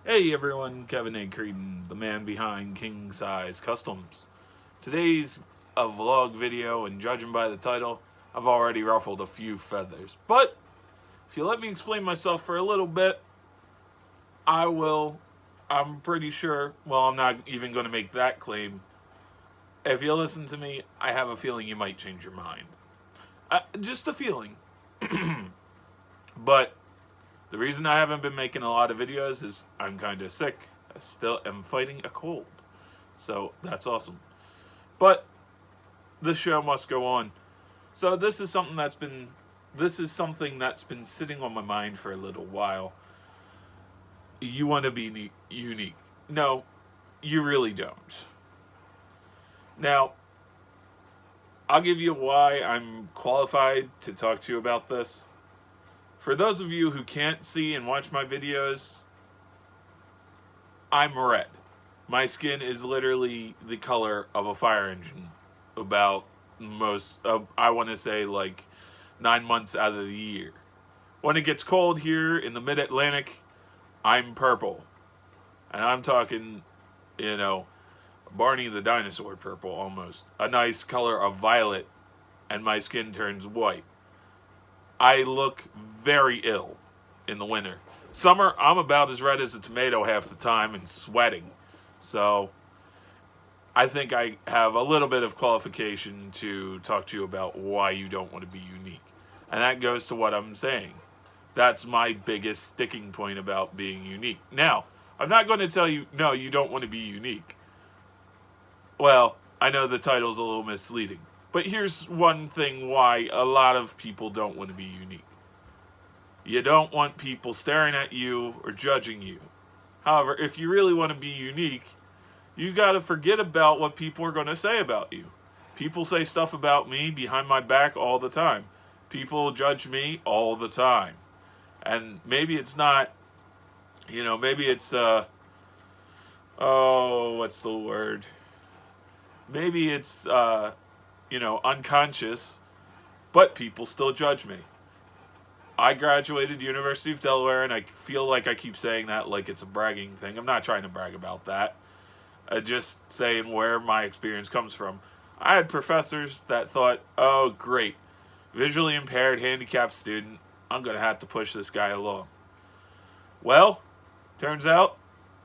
Hey everyone, Kevin A. Creedon, the man behind King Size Customs. Today's a vlog video, and judging by the title, I've already ruffled a few feathers. But if you let me explain myself for a little bit, I will. I'm pretty sure, well, I'm not even going to make that claim. If you listen to me, I have a feeling you might change your mind. Just a feeling. But the reason I haven't been making a lot of videos is I'm kind of sick. I still am fighting a cold. So that's awesome. But the show must go on. So this is something that's been sitting on my mind for a little while. You want to be unique. No, you really don't. Now, I'll give you why I'm qualified to talk to you about this. For those of you who can't see and watch my videos, I'm red. My skin is literally the color of a fire engine. About I want to say like 9 months out of the year. When it gets cold here in the mid-Atlantic, I'm purple. And I'm talking, Barney the dinosaur purple almost. A nice color of violet, and my skin turns white. I look very ill in the winter. Summer, I'm about as red as a tomato half the time and sweating. So I think I have a little bit of qualification to talk to you about why you don't want to be unique. And that goes to what I'm saying. That's my biggest sticking point about being unique. Now, I'm not going to tell you, no, you don't want to be unique. Well, I know the title's a little misleading. But here's one thing why a lot of people don't want to be unique. You don't want people staring at you or judging you. However, if you really want to be unique, you got to forget about what people are going to say about you. People say stuff about me behind my back all the time. People judge me all the time. And maybe it's not, maybe it's, what's the word? Maybe it's, unconscious, but people still judge me. I graduated University of Delaware, and I feel like I keep saying that like it's a bragging thing. I'm not trying to brag about that. I'm just saying where my experience comes from. I had professors that thought, oh, great, visually impaired, handicapped student, I'm going to have to push this guy along. Well, turns out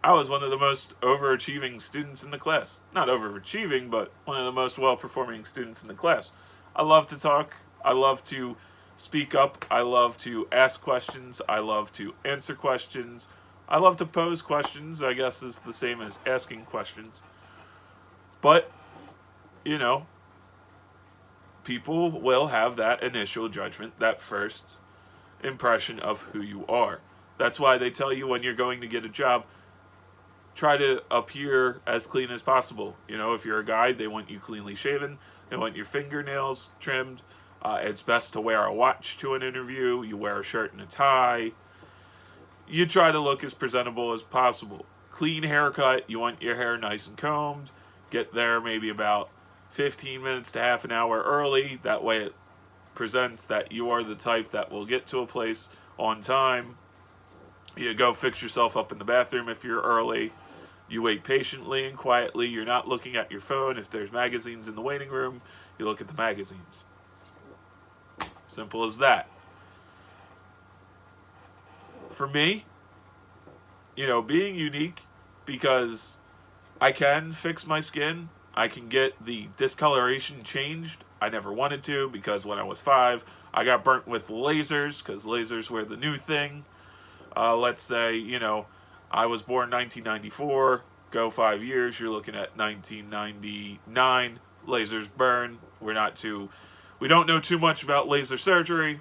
I was one of the most overachieving students in the class. Not overachieving, but one of the most well-performing students in the class. I love to talk. I love to speak up. I love to ask questions. I love to answer questions. I love to pose questions. I guess is the same as asking questions. But, people will have that initial judgment, that first impression of who you are. That's why they tell you when you're going to get a job, try to appear as clean as possible. If you're a guy, they want you cleanly shaven. They want your fingernails trimmed. It's best to wear a watch to an interview. You wear a shirt and a tie. You try to look as presentable as possible. Clean haircut. You want your hair nice and combed. Get there maybe about 15 minutes to half an hour early. That way it presents that you are the type that will get to a place on time. You go fix yourself up in the bathroom if you're early. You wait patiently and quietly. You're not looking at your phone. If there's magazines in the waiting room, you look at the magazines. Simple as that. For me, being unique, because I can fix my skin. I can get the discoloration changed. I never wanted to, because when I was 5, I got burnt with lasers, because lasers were the new thing. Let's say, I was born 1994, go 5 years, you're looking at 1999, lasers burn. We don't know too much about laser surgery,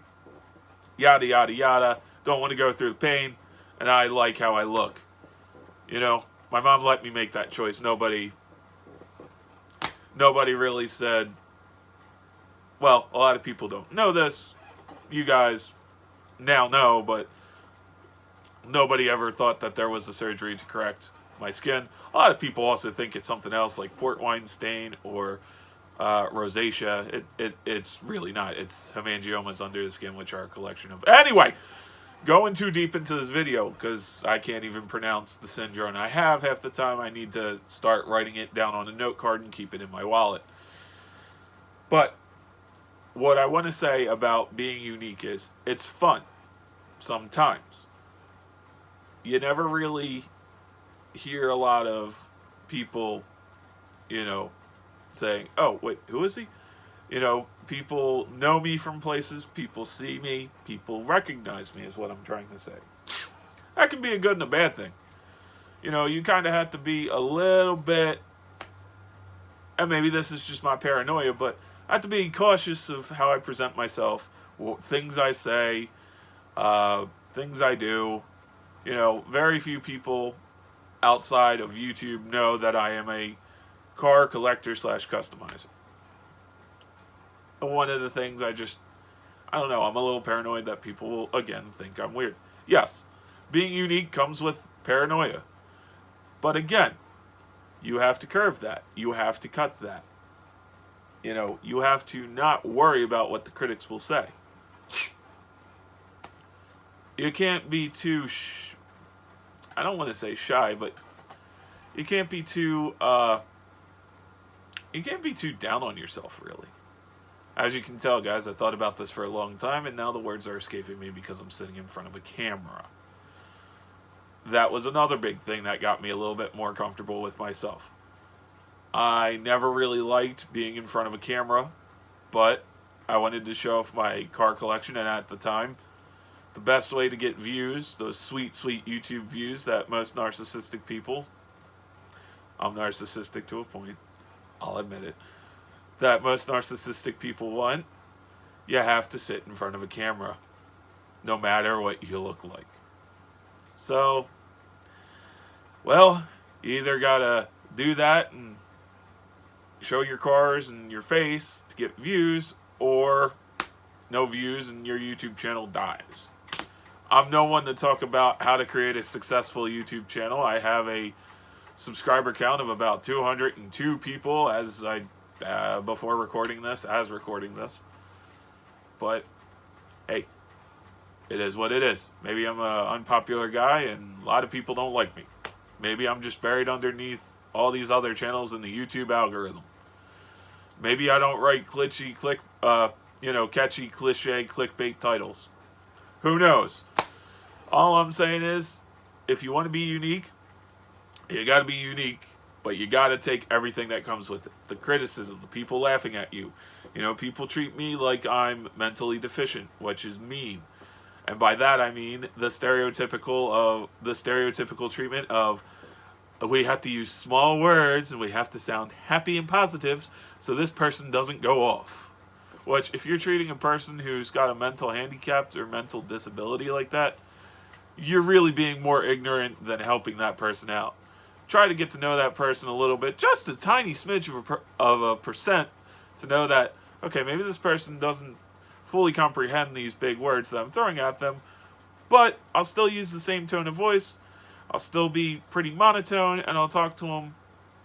yada, yada, yada. Don't want to go through the pain, and I like how I look. My mom let me make that choice. Nobody really said, well, a lot of people don't know this. You guys now know, but nobody ever thought that there was a surgery to correct my skin. A lot of people also think it's something else like port wine stain or rosacea. It's really not. It's hemangiomas under the skin, which are a collection of... Anyway, going too deep into this video because I can't even pronounce the syndrome I have half the time. I need to start writing it down on a note card and keep it in my wallet. But what I want to say about being unique is it's fun sometimes. You never really hear a lot of people, saying, oh, wait, who is he? People know me from places, people see me, people recognize me is what I'm trying to say. That can be a good and a bad thing. You kind of have to be a little bit, and maybe this is just my paranoia, but I have to be cautious of how I present myself, things I say, things I do. Very few people outside of YouTube know that I am a car collector / customizer. And one of the things I don't know, I'm a little paranoid that people will, again, think I'm weird. Yes, being unique comes with paranoia. But again, you have to curve that. You have to cut that. You have to not worry about what the critics will say. You can't be too, I don't want to say shy, but you can't be too down on yourself, really. As you can tell, guys, I thought about this for a long time, and now the words are escaping me because I'm sitting in front of a camera. That was another big thing that got me a little bit more comfortable with myself. I never really liked being in front of a camera, but I wanted to show off my car collection, and at the time, the best way to get views, those sweet, sweet YouTube views that most narcissistic people, I'm narcissistic to a point, I'll admit it, that most narcissistic people want, you have to sit in front of a camera, no matter what you look like. So, well, you either gotta do that and show your cars and your face to get views, or no views and your YouTube channel dies. I'm no one to talk about how to create a successful YouTube channel. I have a subscriber count of about 202 people before recording this, But, hey, it is what it is. Maybe I'm an unpopular guy and a lot of people don't like me. Maybe I'm just buried underneath all these other channels in the YouTube algorithm. Maybe I don't write catchy cliche clickbait titles. Who knows? All I'm saying is, if you want to be unique, you got to be unique, but you got to take everything that comes with it. The criticism, the people laughing at you. People treat me like I'm mentally deficient, which is mean. And by that I mean the stereotypical treatment of we have to use small words and we have to sound happy and positive so this person doesn't go off. Which, if you're treating a person who's got a mental handicap or mental disability like that, you're really being more ignorant than helping that person out. Try to get to know that person a little bit, just a tiny smidge of a percent, to know that, okay, maybe this person doesn't fully comprehend these big words that I'm throwing at them, but I'll still use the same tone of voice, I'll still be pretty monotone, and I'll talk to them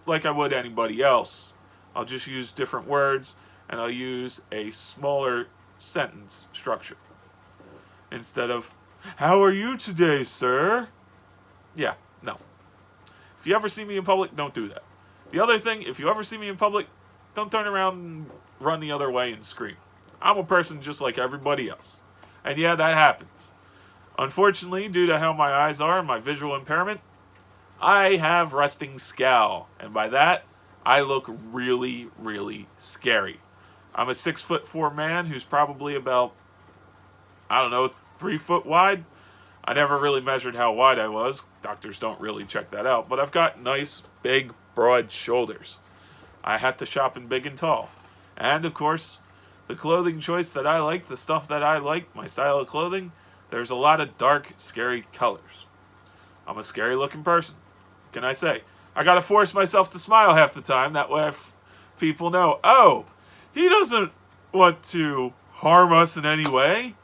like I would anybody else. I'll just use different words, and I'll use a smaller sentence structure. Instead of, how are you today, sir? Yeah, no. If you ever see me in public, don't do that. The other thing, if you ever see me in public, don't turn around and run the other way and scream. I'm a person just like everybody else. And yeah, that happens. Unfortunately, due to how my eyes are and my visual impairment, I have resting scowl. And by that, I look really, really scary. I'm a 6'4" man who's probably about, 3 foot wide. I never really measured how wide I was. Doctors don't really check that out. But I've got nice, big, broad shoulders. I had to shop in big and tall. And, of course, the clothing choice that I like, the stuff that I like, my style of clothing, there's a lot of dark, scary colors. I'm a scary-looking person. What can I say? I gotta force myself to smile half the time. That way people know, oh, he doesn't want to harm us in any way.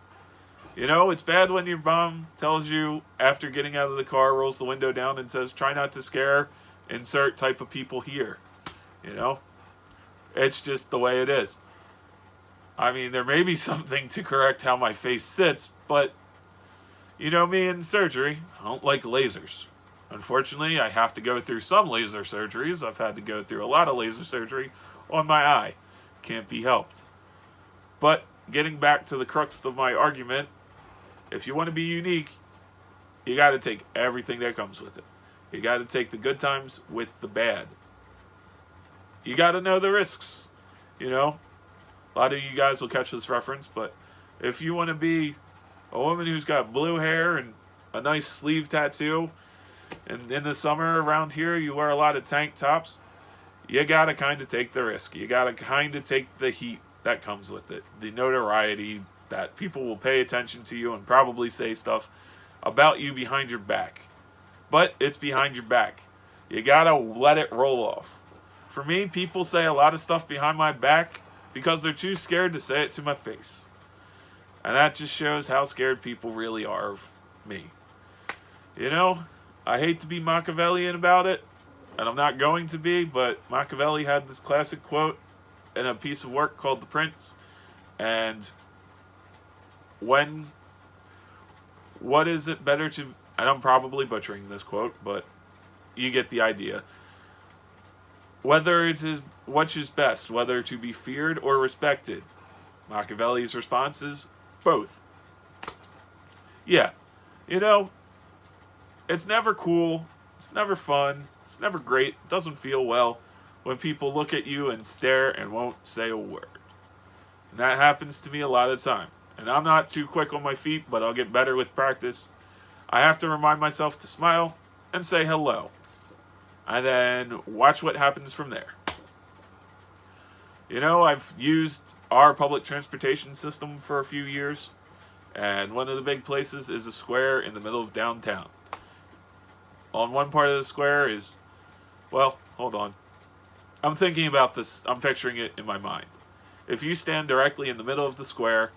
It's bad when your mom tells you after getting out of the car, rolls the window down and says, try not to scare insert type of people here. It's just the way it is. I mean, there may be something to correct how my face sits, but, You know me in surgery, I don't like lasers. Unfortunately, I have to go through some laser surgeries. I've had to go through a lot of laser surgery on my eye. Can't be helped. But getting back to the crux of my argument, if you want to be unique, you got to take everything that comes with it. You got to take the good times with the bad. You got to know the risks. You know, a lot of you guys will catch this reference, but if you want to be a woman who's got blue hair and a nice sleeve tattoo, and in the summer around here you wear a lot of tank tops, you got to kind of take the risk. You got to kind of take the heat that comes with it. The notoriety that people will pay attention to you and probably say stuff about you behind your back. But it's behind your back. You got to let it roll off. For me, people say a lot of stuff behind my back because they're too scared to say it to my face. And that just shows how scared people really are of me. You know, I hate to be Machiavellian about it, and I'm not going to be, but Machiavelli had this classic quote in a piece of work called The Prince. And what is it better to, and I'm probably butchering this quote, but you get the idea. Whether it is which is best, whether to be feared or respected. Machiavelli's response is both. Yeah, you know, it's never cool, it's never fun, it's never great, it doesn't feel well when people look at you and stare and won't say a word. And that happens to me a lot of the time. And I'm not too quick on my feet, but I'll get better with practice. I have to remind myself to smile and say hello. And then watch what happens from there. You know, I've used our public transportation system for a few years. And one of the big places is a square in the middle of downtown. On one part of the square is, well, hold on. I'm thinking about this. I'm picturing it in my mind. If you stand directly in the middle of the square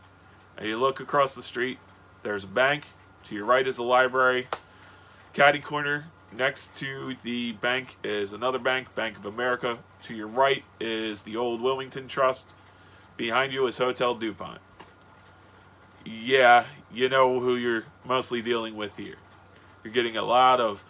and you look across the street, there's a bank. To your right is a library. Caddy corner next to the bank is another bank, Bank of America. To your right is the old Wilmington Trust. Behind you is Hotel DuPont. Yeah, you know who you're mostly dealing with here. You're getting a lot of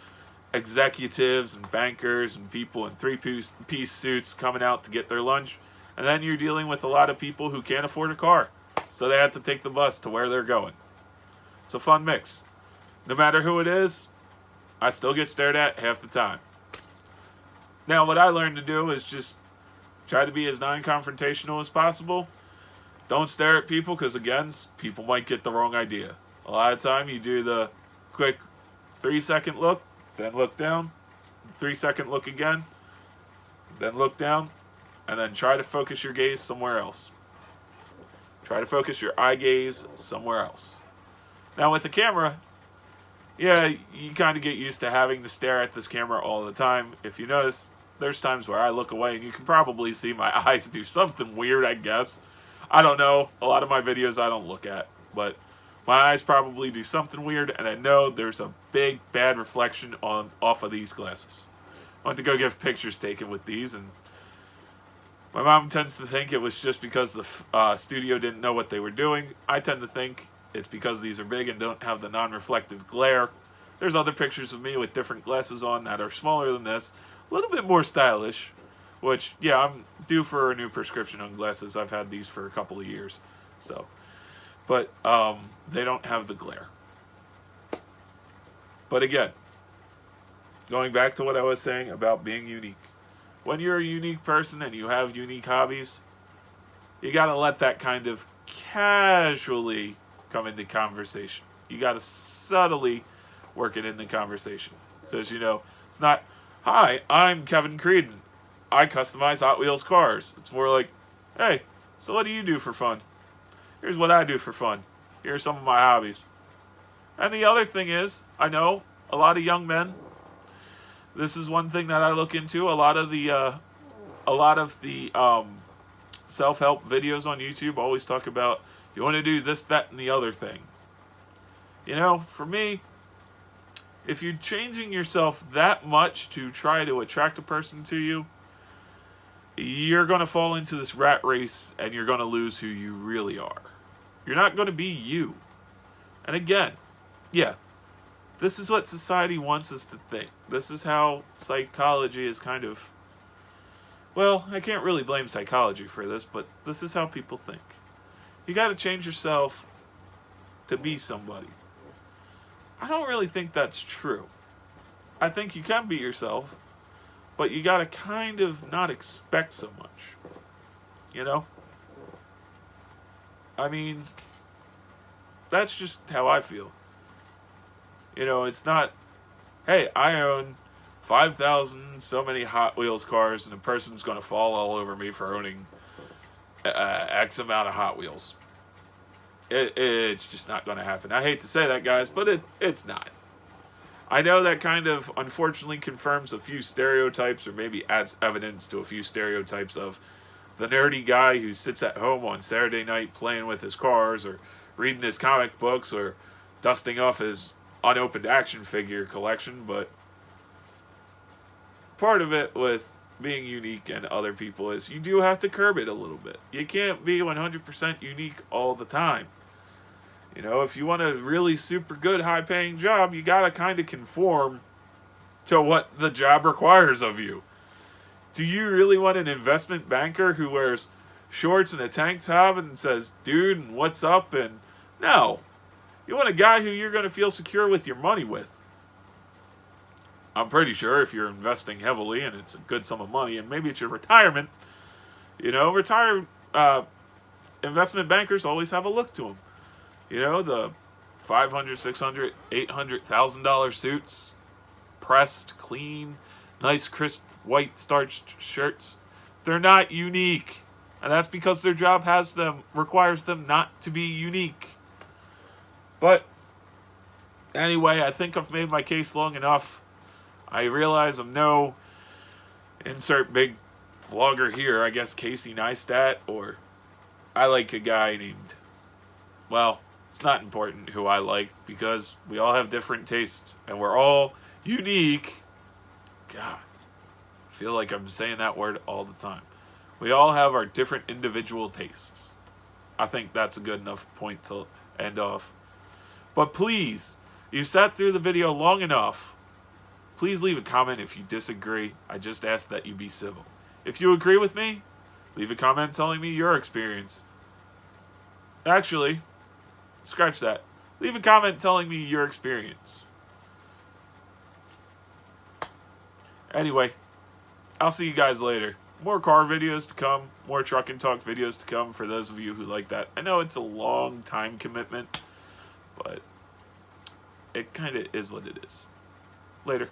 executives and bankers and people in three-piece suits coming out to get their lunch. And then you're dealing with a lot of people who can't afford a car, so they have to take the bus to where they're going. It's a fun mix. No matter who it is, I still get stared at half the time. Now, what I learned to do is just try to be as non-confrontational as possible. Don't stare at people because, again, people might get the wrong idea. A lot of time you do the quick 3-second look, then look down, 3-second look again, then look down, and then try to focus your gaze somewhere else. Try to focus your eye gaze somewhere else. Now with the camera, yeah, you kind of get used to having to stare at this camera all the time. If you notice, there's times where I look away and you can probably see my eyes do something weird, I guess. I don't know. A lot of my videos I don't look at, but my eyes probably do something weird, and I know there's a big bad reflection off of these glasses. I went to go get pictures taken with these, and my mom tends to think it was just because the studio didn't know what they were doing. I tend to think it's because these are big and don't have the non-reflective glare. There's other pictures of me with different glasses on that are smaller than this, a little bit more stylish, which, yeah, I'm due for a new prescription on glasses. I've had these for a couple of years, so. But they don't have the glare. But again, going back to what I was saying about being unique. When you're a unique person and you have unique hobbies, you got to let that kind of casually come into conversation. You got to subtly work it in the conversation. Because, you know, it's not, hi, I'm Kevin Creedon. I customize Hot Wheels cars. It's more like, hey, so what do you do for fun? Here's what I do for fun. Here are some of my hobbies. And the other thing is, I know a lot of young men, this is one thing that I look into. A lot of the self-help videos on YouTube always talk about, you want to do this, that, and the other thing. You know, for me, if you're changing yourself that much to try to attract a person to you, you're going to fall into this rat race and you're going to lose who you really are. You're not going to be you. And again, Yeah, this is what society wants us to think. This is how psychology is kind of. Well, I can't really blame psychology for this, but this is how people think. You got to change yourself to be somebody. I don't really think that's true. I think you can be yourself, but you got to kind of not expect so much. You know? I mean, that's just how I feel. You know, it's not, hey, I own 5,000 so many Hot Wheels cars and a person's going to fall all over me for owning X amount of Hot Wheels. It's just not going to happen. I hate to say that, guys, but it's not. I know that kind of unfortunately confirms a few stereotypes, or maybe adds evidence to a few stereotypes of the nerdy guy who sits at home on Saturday night playing with his cars, or reading his comic books, or dusting off his unopened action figure collection. But part of it with being unique and other people is you do have to curb it a little bit. You can't be 100% unique all the time. You know, if you want a really super good, high-paying job, you gotta kind of conform to what the job requires of you. Do you really want an investment banker who wears shorts and a tank top and says, dude, and what's up? And no. You want a guy who you're going to feel secure with your money with. I'm pretty sure if you're investing heavily and it's a good sum of money, and maybe it's your retirement, you know, investment bankers always have a look to them. You know, the $500, $600, $800,000 suits, pressed, clean, nice, crisp, white starched shirts. They're not unique. And that's because their job requires them not to be unique. But anyway, I think I've made my case long enough. I realize I'm no insert big vlogger here. I guess Casey Neistat, or I like a guy named, well, it's not important who I like because we all have different tastes and we're all unique. God, I feel like I'm saying that word all the time. We all have our different individual tastes. I think that's a good enough point to end off. But please, you sat through the video long enough. Please leave a comment if you disagree. I just ask that you be civil. If you agree with me, leave a comment telling me your experience. Actually, scratch that. Leave a comment telling me your experience. Anyway, I'll see you guys later. More car videos to come. More truck and talk videos to come for those of you who like that. I know it's a long time commitment, but it kind of is what it is. Later.